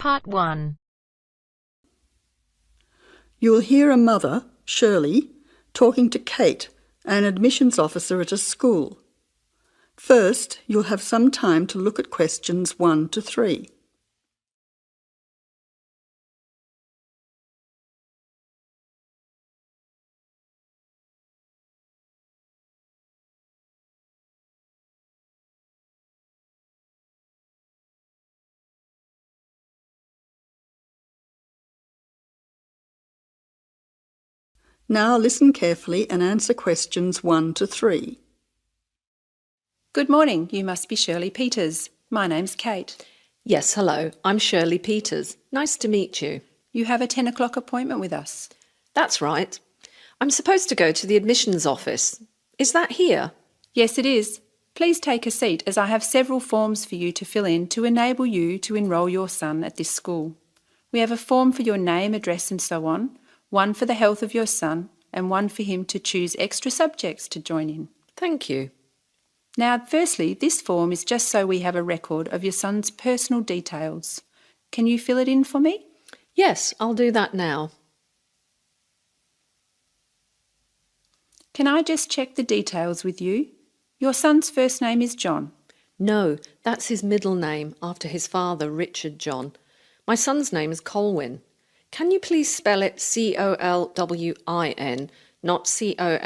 Part 1. You'll hear a mother, Shirley, talking to Kate, an admissions officer at a school. First, you'll have some time to look at questions 1 to 3. Now listen carefully and answer questions 1 to 3. Good morning. You must be Shirley Peters. My name's Kate. Yes, hello. I'm Shirley Peters. Nice to meet you. You have a 10 o'clock appointment with us. That's right. I'm supposed to go to the admissions office. Is that here? Yes, it is. Please take a seat as I have several forms for you to fill in to enable you to enrol your son at this school. We have a form for your name, address and so on, one for the health of your son, and one for him to choose extra subjects to join in. Thank you. Now, firstly, this form is just so we have a record of your son's personal details. Can you fill it in for me? Yes, I'll do that now. Can I just check the details with you? Your son's first name is John. No, that's his middle name after his father, Richard John. My son's name is Colwin. Can you please spell it C-O-L-W-I-N, not C-O-L-W-Y-N,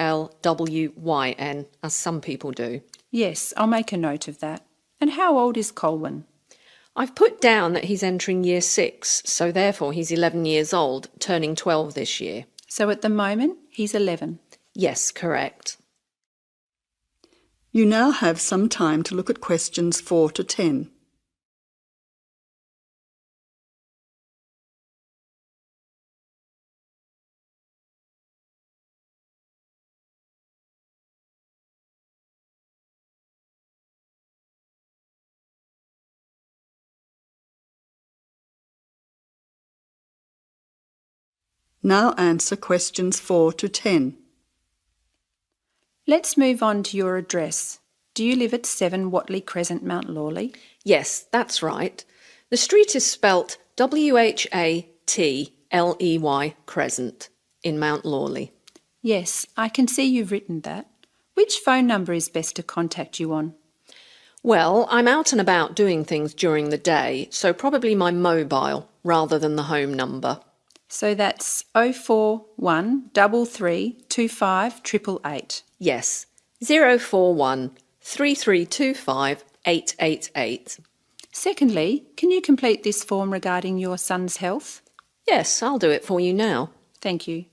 as some people do? Yes, I'll make a note of that. And how old is Colwin? I've put down that he's entering year 6, so therefore he's 11 years old, turning 12 this year. So at the moment, he's 11. Yes, correct. You now have some time to look at questions 4 to 10. Now answer questions 4 to 10. Let's move on to your address. Do you live at 7 Watley Crescent, Mount Lawley? Yes, that's right. The street is spelt W-H-A-T-L-E-Y Crescent in Mount Lawley. Yes, I can see you've written that. Which phone number is best to contact you on? Well, I'm out and about doing things during the day, so probably my mobile rather than the home number. So that's 041 3325 888. Yes, 041 3325 888. Secondly, can you complete this form regarding your son's health? Yes, I'll do it for you now. Thank you.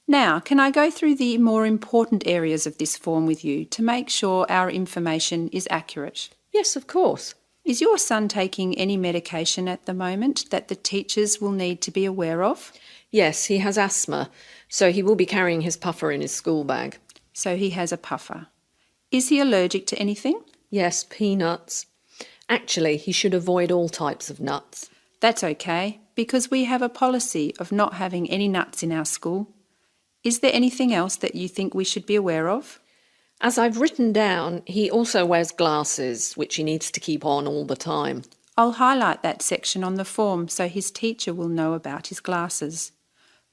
Now, can I go through the more important areas of this form with you to make sure our information is accurate? Yes, of course. Is your son taking any medication at the moment that the teachers will need to be aware of? Yes, he has asthma, so he will be carrying his puffer in his school bag. So he has a puffer. Is he allergic to anything? Yes, peanuts. Actually, he should avoid all types of nuts. That's okay, because we have a policy of not having any nuts in our school. Is there anything else that you think we should be aware of? As I've written down, he also wears glasses, which he needs to keep on all the time. I'll highlight that section on the form so his teacher will know about his glasses.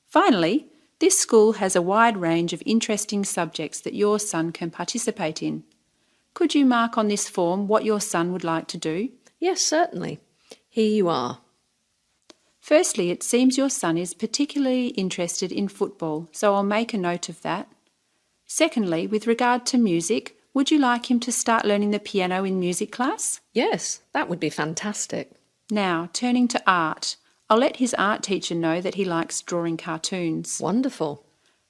Finally, this school has a wide range of interesting subjects that your son can participate in. Could you mark on this form what your son would like to do? Yes, certainly. Here you are. Firstly, it seems your son is particularly interested in football, so I'll make a note of that. Secondly, with regard to music, would you like him to start learning the piano in music class? Yes, that would be fantastic. Now, turning to art, I'll let his art teacher know that he likes drawing cartoons. Wonderful.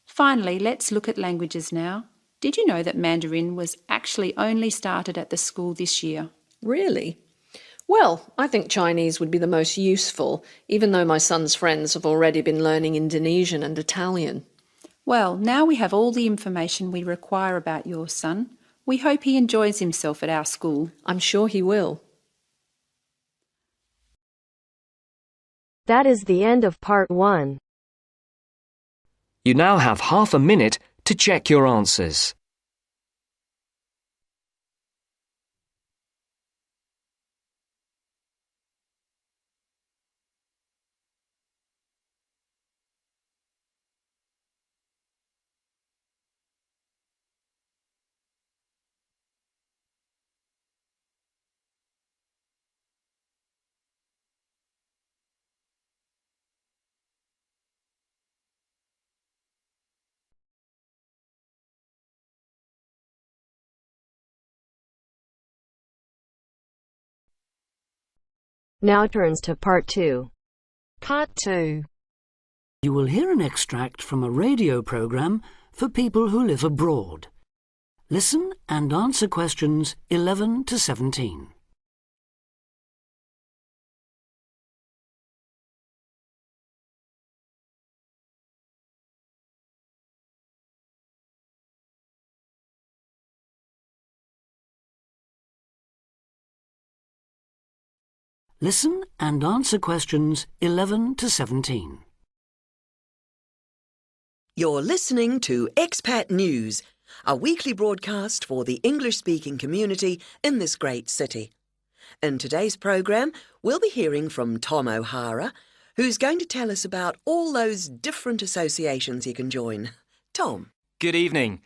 Finally, let's look at languages now. Did you know that Mandarin was actually only started at the school this year? Really? Well, I think Chinese would be the most useful, even though my son's friends have already been learning Indonesian and Italian. Well, now we have all the information we require about your son. We hope he enjoys himself at our school. I'm sure he will. That is the end of part 1. You now have half a minute to check your answers. Now turns to Part 2. Part 2. You will hear an extract from a radio programme for people who live abroad. Listen and answer questions 11 to 17. Listen and answer questions 11 to 17. You're listening to Expat News, a weekly broadcast for the English-speaking community in this great city. In today's programme, we'll be hearing from Tom O'Hara, who's going to tell us about all those different associations you can join. Tom. Good evening.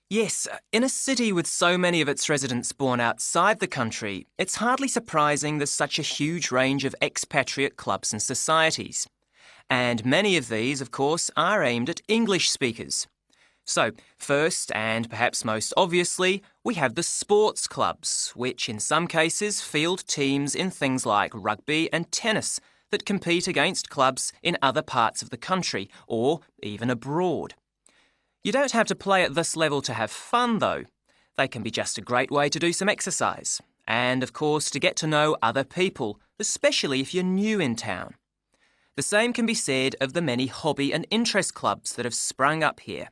Yes, in a city with so many of its residents born outside the country, it's hardly surprising there's such a huge range of expatriate clubs and societies. And many of these, of course, are aimed at English speakers. So, first and perhaps most obviously, we have the sports clubs, which in some cases field teams in things like rugby and tennis that compete against clubs in other parts of the country or even abroad. You don't have to play at this level to have fun, though. They can be just a great way to do some exercise and, of course, to get to know other people, especially if you're new in town. The same can be said of the many hobby and interest clubs that have sprung up here.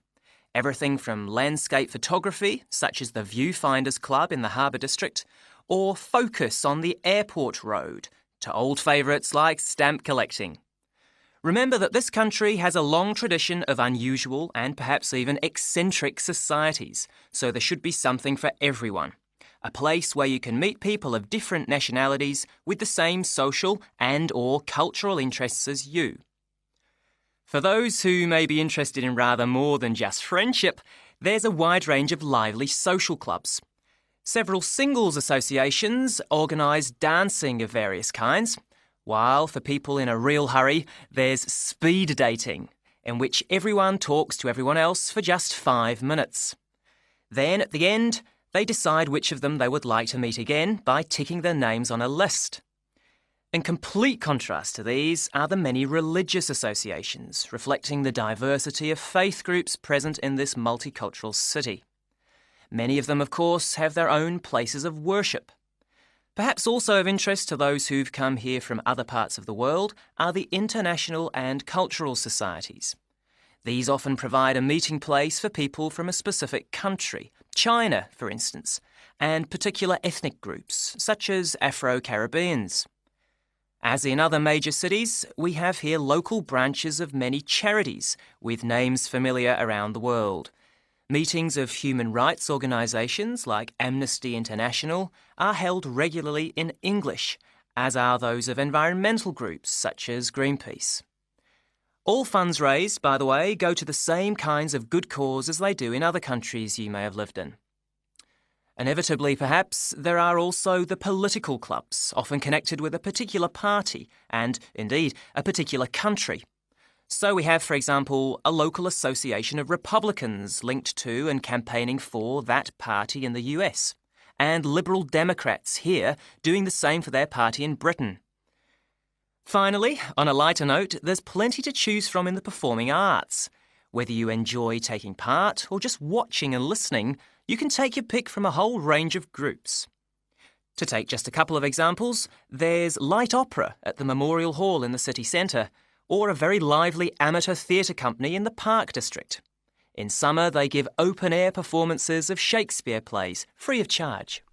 Everything from landscape photography, such as the Viewfinders Club in the Harbour District, or Focus on the Airport Road, to old favourites like stamp collecting. Remember that this country has a long tradition of unusual and perhaps even eccentric societies, so there should be something for everyone. A place where you can meet people of different nationalities with the same social and/or cultural interests as you. For those who may be interested in rather more than just friendship, there's a wide range of lively social clubs. Several singles associations organise dancing of various kinds, while for people in a real hurry, there's speed dating, in which everyone talks to everyone else for just 5 minutes. Then, at the end, they decide which of them they would like to meet again by ticking their names on a list. In complete contrast to these are the many religious associations, reflecting the diversity of faith groups present in this multicultural city. Many of them, of course, have their own places of worship. Perhaps also of interest to those who've come here from other parts of the world are the international and cultural societies. These often provide a meeting place for people from a specific country, China, for instance, and particular ethnic groups, such as Afro-Caribbeans. As in other major cities, we have here local branches of many charities with names familiar around the world. Meetings of human rights organisations like Amnesty International are held regularly in English, as are those of environmental groups such as Greenpeace. All funds raised, by the way, go to the same kinds of good cause as they do in other countries you may have lived in. Inevitably, perhaps, there are also the political clubs, often connected with a particular party and, indeed, a particular country. So we have, for example, a local association of Republicans linked to and campaigning for that party in the US, and Liberal Democrats here doing the same for their party in Britain. Finally, on a lighter note, there's plenty to choose from in the performing arts. Whether you enjoy taking part or just watching and listening, you can take your pick from a whole range of groups. To take just a couple of examples, there's light opera at the Memorial Hall in the city centre, or a very lively amateur theatre company in the Park District. In summer, they give open-air performances of Shakespeare plays, free of charge.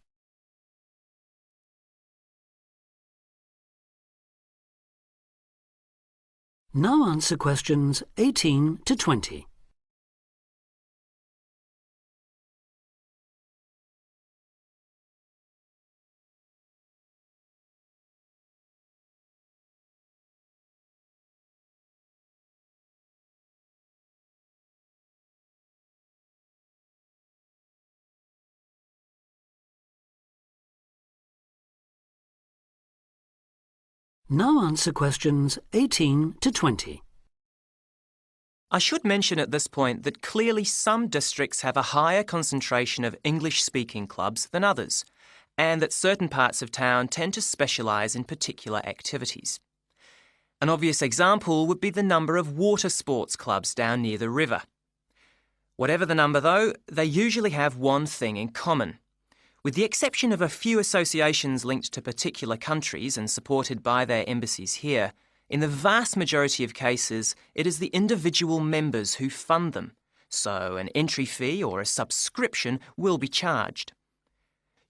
Now answer questions 18 to 20. Now answer questions 18 to 20. I should mention at this point that clearly some districts have a higher concentration of English-speaking clubs than others, and that certain parts of town tend to specialise in particular activities. An obvious example would be the number of water sports clubs down near the river. Whatever the number, though, they usually have one thing in common. With the exception of a few associations linked to particular countries and supported by their embassies here, in the vast majority of cases, it is the individual members who fund them, so an entry fee or a subscription will be charged.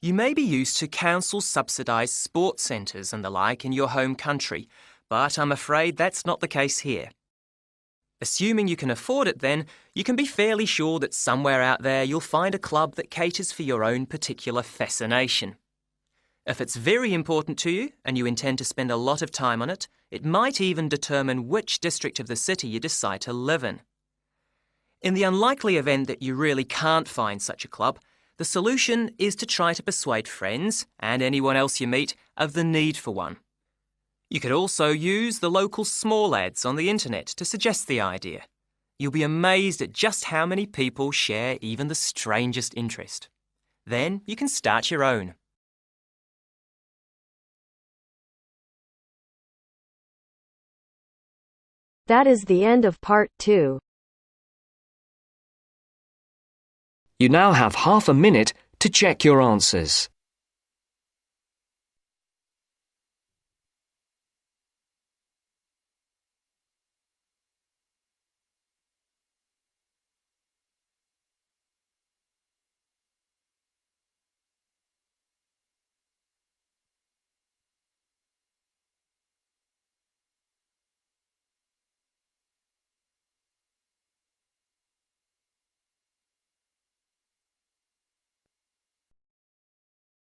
You may be used to council-subsidised sports centres and the like in your home country, but I'm afraid that's not the case here. Assuming you can afford it then, you can be fairly sure that somewhere out there you'll find a club that caters for your own particular fascination. If it's very important to you and you intend to spend a lot of time on it, it might even determine which district of the city you decide to live in. In the unlikely event that you really can't find such a club, the solution is to try to persuade friends and anyone else you meet of the need for one. You could also use the local small ads on the internet to suggest the idea. You'll be amazed at just how many people share even the strangest interest. Then you can start your own. That is the end of part 2. You now have half a minute to check your answers.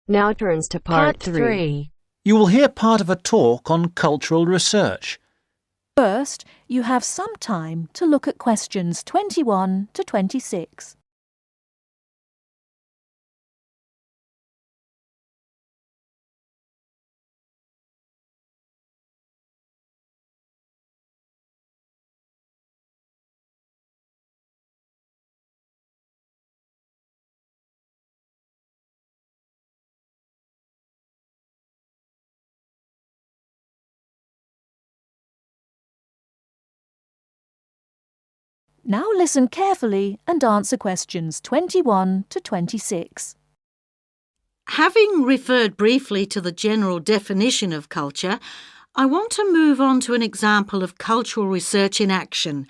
Now turns to part 3. You will hear part of a talk on cultural research. First, you have some time to look at questions 21 to 26. Now listen carefully and answer questions 21 to 26. Having referred briefly to the general definition of culture, I want to move on to an example of cultural research in action,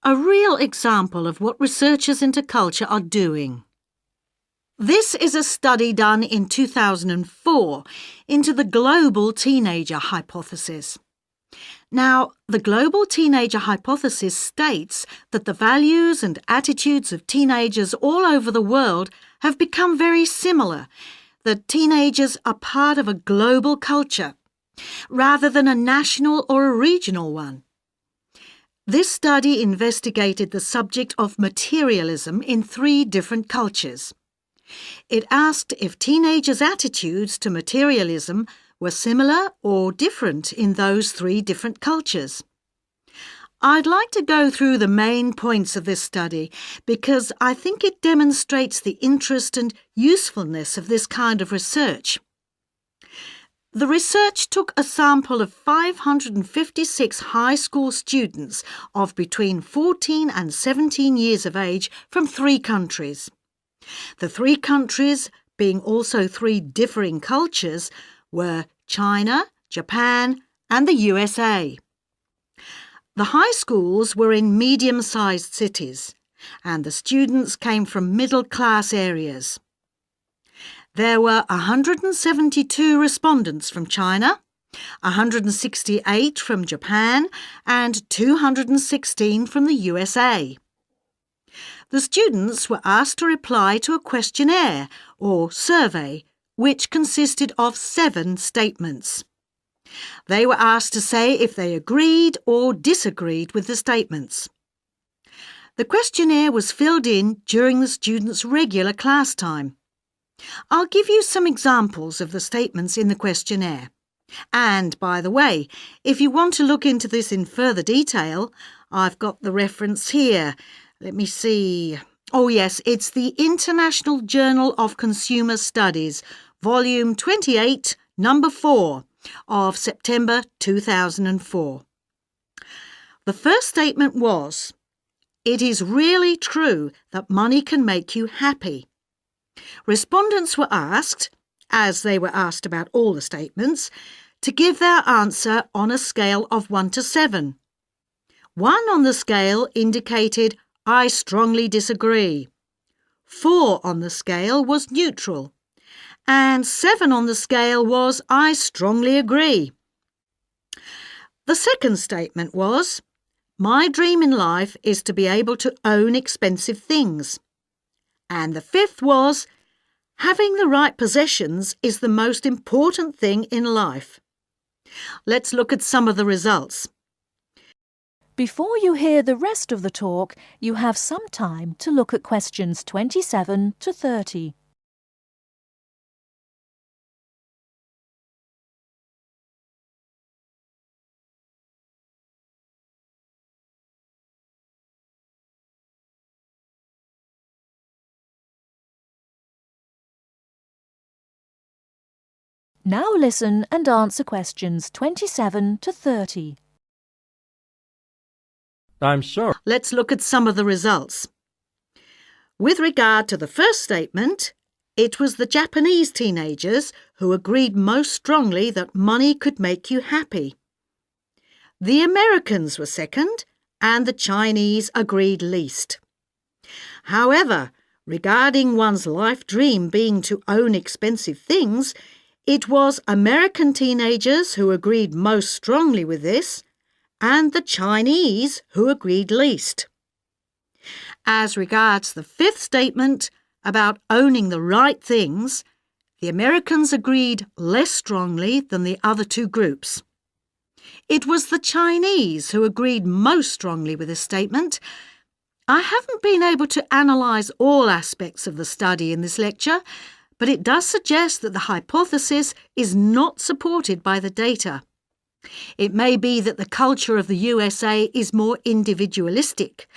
a real example of what researchers into culture are doing. This is a study done in 2004 into the global teenager hypothesis. Now, the global teenager hypothesis states that the values and attitudes of teenagers all over the world have become very similar, that teenagers are part of a global culture, rather than a national or a regional one. This study investigated the subject of materialism in 3 different cultures. It asked if teenagers' attitudes to materialism were similar or different in those 3 different cultures. I'd like to go through the main points of this study because I think it demonstrates the interest and usefulness of this kind of research. The research took a sample of 556 high school students of between 14 and 17 years of age from 3 countries. The 3 countries, being also 3 differing cultures, were China, Japan, and the USA. The high schools were in medium-sized cities, and the students came from middle-class areas. There were 172 respondents from China, 168 from Japan, and 216 from the USA. The students were asked to reply to a questionnaire or survey, which consisted of 7 statements. They were asked to say if they agreed or disagreed with the statements. The questionnaire was filled in during the students' regular class time. I'll give you some examples of the statements in the questionnaire. And, by the way, if you want to look into this in further detail, I've got the reference here. Let me see. Oh yes, it's the International Journal of Consumer Studies, Volume 28, Number 4 of September 2004. The first statement was, "It is really true that money can make you happy." Respondents were asked, as they were asked about all the statements, to give their answer on a scale of 1 to 7. 1 on the scale indicated, "I strongly disagree." 4 on the scale was neutral. And 7 on the scale was, "I strongly agree." The second statement was, "My dream in life is to be able to own expensive things." And the fifth was, "Having the right possessions is the most important thing in life." Let's look at some of the results. Before you hear the rest of the talk, you have some time to look at questions 27 to 30. Now listen and answer questions 27 to 30. I'm sorry. Let's look at some of the results. With regard to the first statement, it was the Japanese teenagers who agreed most strongly that money could make you happy. The Americans were second, and the Chinese agreed least. However, regarding one's life dream being to own expensive things, it was American teenagers who agreed most strongly with this, and the Chinese who agreed least. As regards the fifth statement about owning the right things, the Americans agreed less strongly than the other two groups. It was the Chinese who agreed most strongly with this statement. I haven't been able to analyse all aspects of the study in this lecture, but it does suggest that the hypothesis is not supported by the data. It may be that the culture of the USA is more individualistic,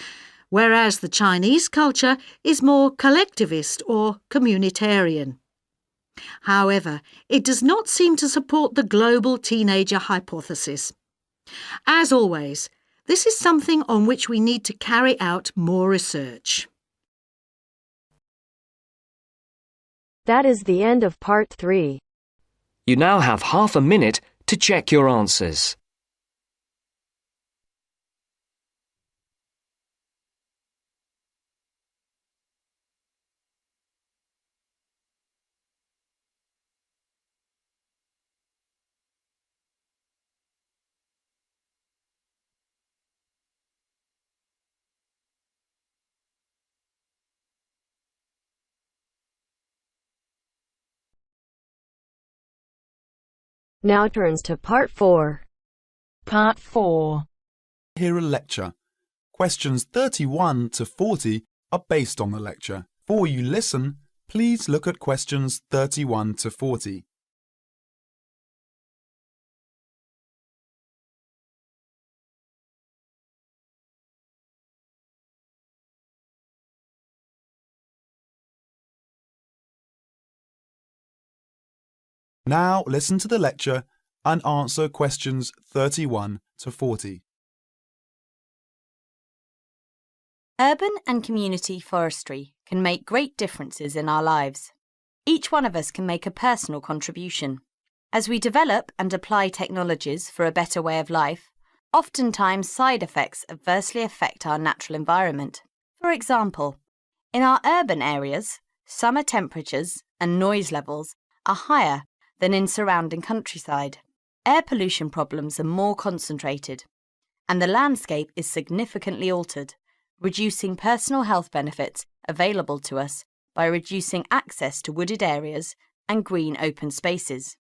whereas the Chinese culture is more collectivist or communitarian. However, it does not seem to support the global teenager hypothesis. As always, this is something on which we need to carry out more research. That is the end of part 3. You now have half a minute to check your answers. Now turns to part 4. Part 4. Hear a lecture. Questions 31 to 40 are based on the lecture. Before you listen, please look at questions 31 to 40. Now listen to the lecture and answer questions 31 to 40. Urban and community forestry can make great differences in our lives. Each one of us can make a personal contribution. As we develop and apply technologies for a better way of life, oftentimes side effects adversely affect our natural environment. For example, in our urban areas, summer temperatures and noise levels are higher than in surrounding countryside. Air pollution problems are more concentrated, and the landscape is significantly altered, reducing personal health benefits available to us by reducing access to wooded areas and green open spaces.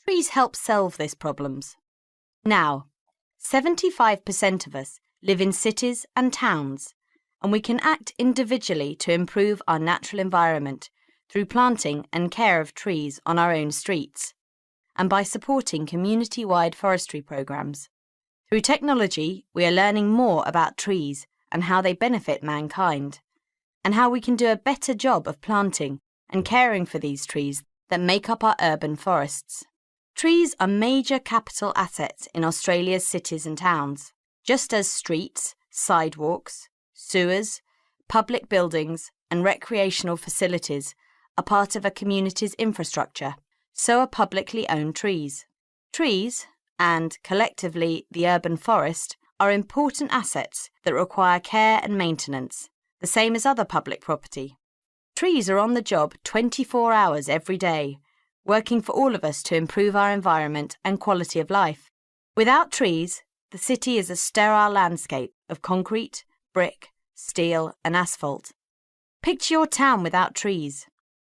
Trees help solve these problems. Now, 75% of us live in cities and towns, and we can act individually to improve our natural environment through planting and care of trees on our own streets, and by supporting community-wide forestry programs. Through technology, we are learning more about trees and how they benefit mankind, and how we can do a better job of planting and caring for these trees that make up our urban forests. Trees are major capital assets in Australia's cities and towns, just as streets, sidewalks, sewers, public buildings and recreational facilities are part of a community's infrastructure. So are publicly owned trees. Trees, and collectively the urban forest, are important assets that require care and maintenance, the same as other public property. Trees are on the job 24 hours every day, working for all of us to improve our environment and quality of life. Without trees, the city is a sterile landscape of concrete, brick, steel and asphalt. Picture your town without trees.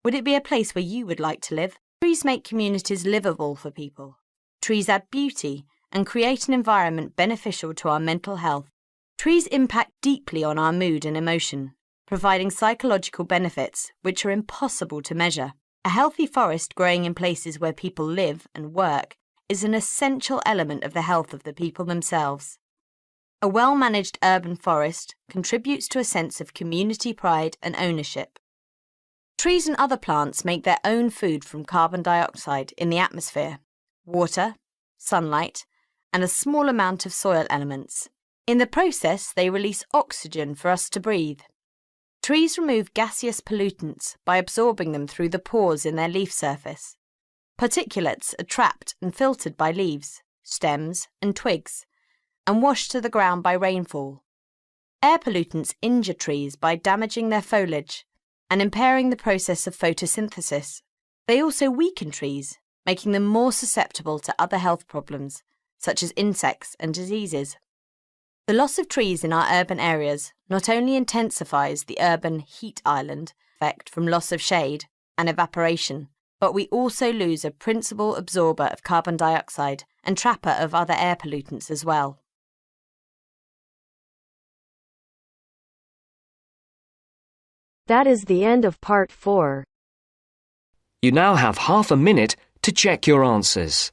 Would it be a place where you would like to live? Trees make communities livable for people. Trees add beauty and create an environment beneficial to our mental health. Trees impact deeply on our mood and emotion, providing psychological benefits which are impossible to measure. A healthy forest growing in places where people live and work is an essential element of the health of the people themselves. A well-managed urban forest contributes to a sense of community pride and ownership. Trees and other plants make their own food from carbon dioxide in the atmosphere, water, sunlight, and a small amount of soil elements. In the process, they release oxygen for us to breathe. Trees remove gaseous pollutants by absorbing them through the pores in their leaf surface. Particulates are trapped and filtered by leaves, stems, and twigs, and washed to the ground by rainfall. Air pollutants injure trees by damaging their foliage and impairing the process of photosynthesis. They also weaken trees, making them more susceptible to other health problems, such as insects and diseases. The loss of trees in our urban areas not only intensifies the urban heat island effect from loss of shade and evaporation, but we also lose a principal absorber of carbon dioxide and trapper of other air pollutants as well. That is the end of part 4. You now have half a minute to check your answers.